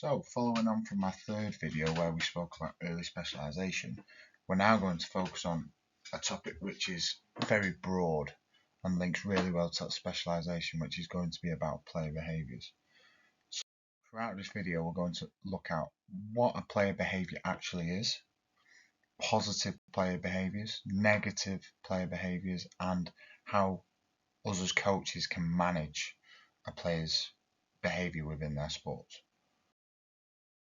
So, following on from my third video where we spoke about early specialisation, we're now going to focus on a topic which is very broad and links really well to specialisation, which is going to be about player behaviours. So, throughout this video, we're going to look at what a player behaviour actually is, positive player behaviours, negative player behaviours, and how us as coaches can manage a player's behaviour within their sports.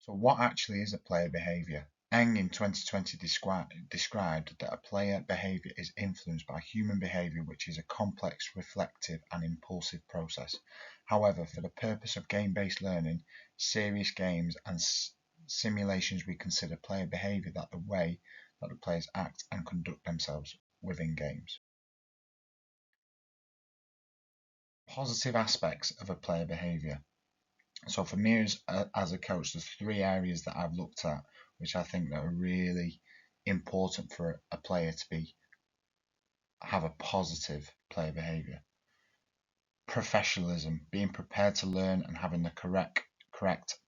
So what actually is a player behaviour? Eng in 2020 described that a player behaviour is influenced by human behaviour, which is a complex, reflective and impulsive process. However, for the purpose of game-based learning, serious games and simulations, we consider player behaviour that the way that the players act and conduct themselves within games. Positive aspects of a player behaviour. So for me as a coach, there's three areas that I've looked at which I think that are really important for a player to have a positive player behaviour. Professionalism, being prepared to learn and having the correct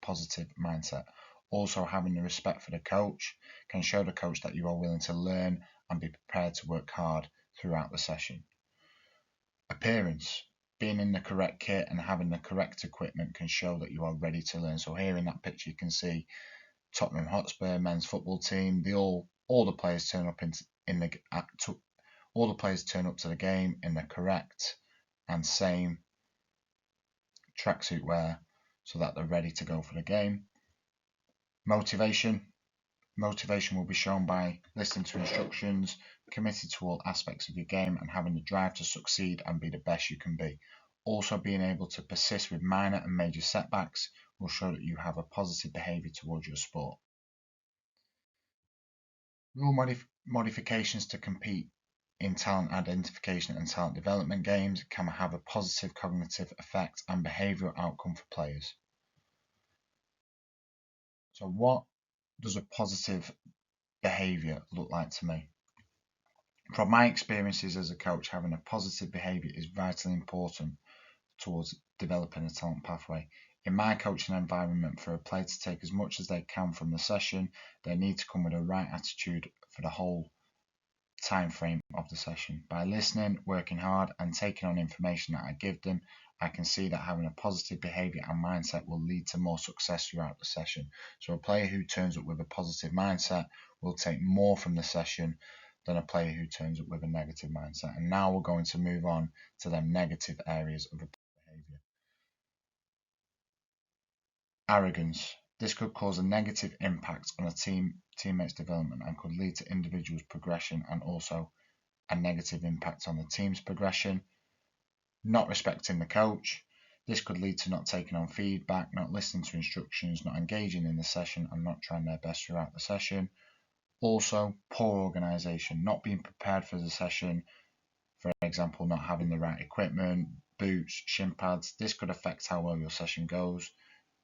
positive mindset. Also having the respect for the coach can show the coach that you are willing to learn and be prepared to work hard throughout the session. Appearance. Being in the correct kit and having the correct equipment can show that you are ready to learn. So here in that picture you can see Tottenham Hotspur men's football team. All the players turn up all the players turn up to the game in the correct and same tracksuit wear so that they're ready to go for the game. Motivation. Motivation will be shown by listening to instructions, committed to all aspects of your game and having the drive to succeed and be the best you can be. Also being able to persist with minor and major setbacks will show that you have a positive behaviour towards your sport. Rule modifications to compete in talent identification and talent development games can have a positive cognitive effect and behavioural outcome for players. So what does a positive behaviour look like to me? From my experiences as a coach, having a positive behaviour is vitally important towards developing a talent pathway. In my coaching environment, for a player to take as much as they can from the session, they need to come with a right attitude for the whole time frame of the session. By listening, working hard and taking on information that I give them, I can see that having a positive behaviour and mindset will lead to more success throughout the session. So a player who turns up with a positive mindset will take more from the session than a player who turns up with a negative mindset. And now we're going to move on to the negative areas of a behaviour. Arrogance. This could cause a negative impact on a teammate's development and could lead to individuals' progression and also a negative impact on the team's progression. Not respecting the coach. This could lead to not taking on feedback, not listening to instructions, not engaging in the session and not trying their best throughout the session. Also, poor organisation, not being prepared for the session, for example, not having the right equipment, boots, shin pads. This could affect how well your session goes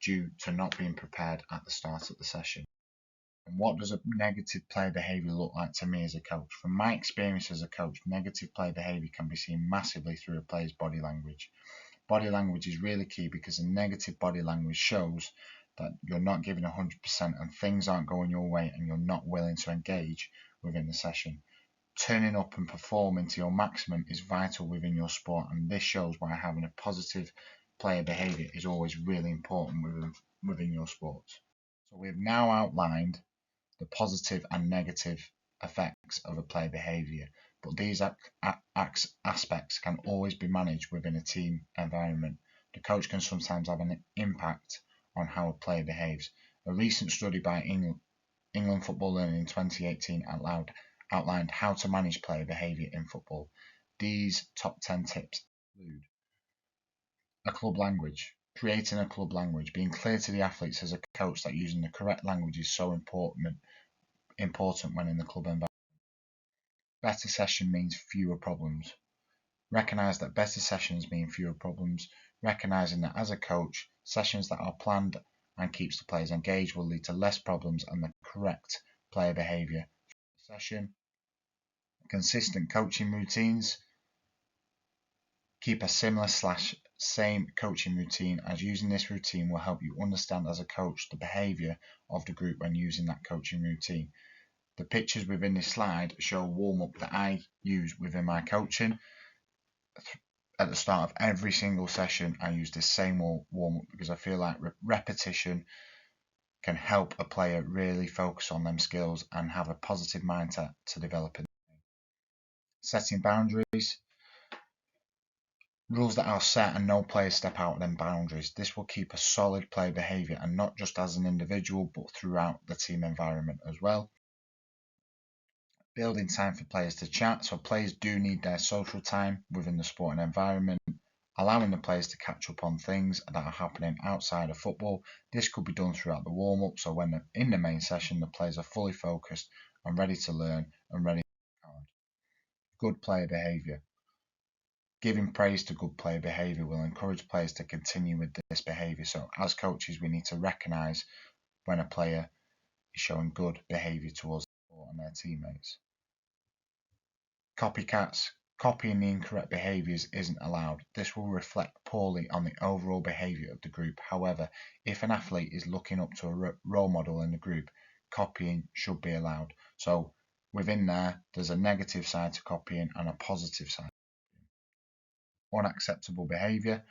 due to not being prepared at the start of the session. And what does a negative player behaviour look like to me as a coach? From my experience as a coach, negative player behaviour can be seen massively through a player's body language. Body language is really key because a negative body language shows that you're not giving 100% and things aren't going your way and you're not willing to engage within the session. Turning up and performing to your maximum is vital within your sport, and this shows why having a positive player behaviour is always really important within your sports. So we've now outlined the positive and negative effects of a player behaviour, but these aspects can always be managed within a team environment. The coach can sometimes have an impact on how a player behaves. A recent study by England Football Learning in 2018 outlined how to manage player behaviour in football. These top 10 tips include a club language. Creating a club language. Being clear to the athletes as a coach that using the correct language is so important when in the club environment. Better session means fewer problems. Recognise that better sessions mean fewer problems. Recognising that as a coach, sessions that are planned and keeps the players engaged will lead to less problems and the correct player behaviour for the session. Consistent coaching routines. Keep a similar same coaching routine, as using this routine will help you understand as a coach the behaviour of the group when using that coaching routine. The pictures within this slide show a warm-up that I use within my coaching. At the start of every single session, I use this same warm-up because I feel like repetition can help a player really focus on them skills and have a positive mindset to develop it. Setting boundaries. Rules that are set and no players step out of them boundaries. This will keep a solid player behaviour, and not just as an individual but throughout the team environment as well. Building time for players to chat, so players do need their social time within the sporting environment. Allowing the players to catch up on things that are happening outside of football. This could be done throughout the warm-up, so when in the main session the players are fully focused and ready to learn and ready to work hard. Good player behaviour. Giving praise to good player behaviour will encourage players to continue with this behaviour. So as coaches, we need to recognise when a player is showing good behaviour towards the sport and their teammates. Copycats. Copying the incorrect behaviours isn't allowed. This will reflect poorly on the overall behaviour of the group. However, if an athlete is looking up to a role model in the group, copying should be allowed. So within there's a negative side to copying and a positive side. Unacceptable behaviour.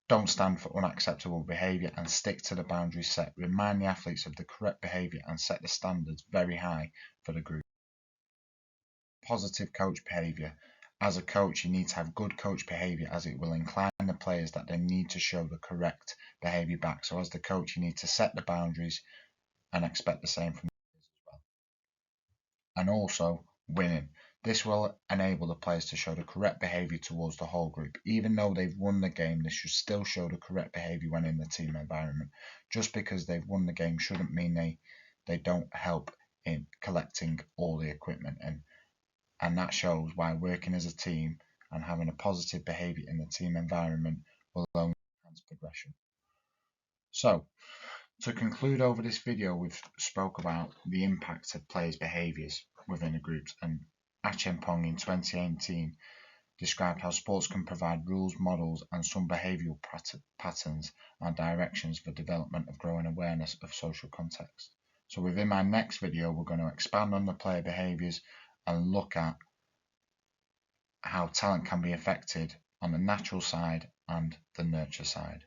Don't stand for unacceptable behaviour and stick to the boundaries set. Remind the athletes of the correct behaviour and set the standards very high for the group. Positive coach behaviour. As a coach, you need to have good coach behaviour, as it will incline the players that they need to show the correct behaviour back. So as the coach, you need to set the boundaries and expect the same from the players as well. And also winning. This will enable the players to show the correct behaviour towards the whole group. Even though they've won the game, they should still show the correct behaviour when in the team environment. Just because they've won the game shouldn't mean they don't help in collecting all the equipment, and that shows why working as a team and having a positive behaviour in the team environment will only enhance progression. So, to conclude over this video, we've spoke about the impact of players' behaviours within the groups, and Achampong in 2018 described how sports can provide rules, models and some behavioural patterns and directions for development of growing awareness of social context. So within my next video, we're going to expand on the player behaviours and look at how talent can be affected on the natural side and the nurture side.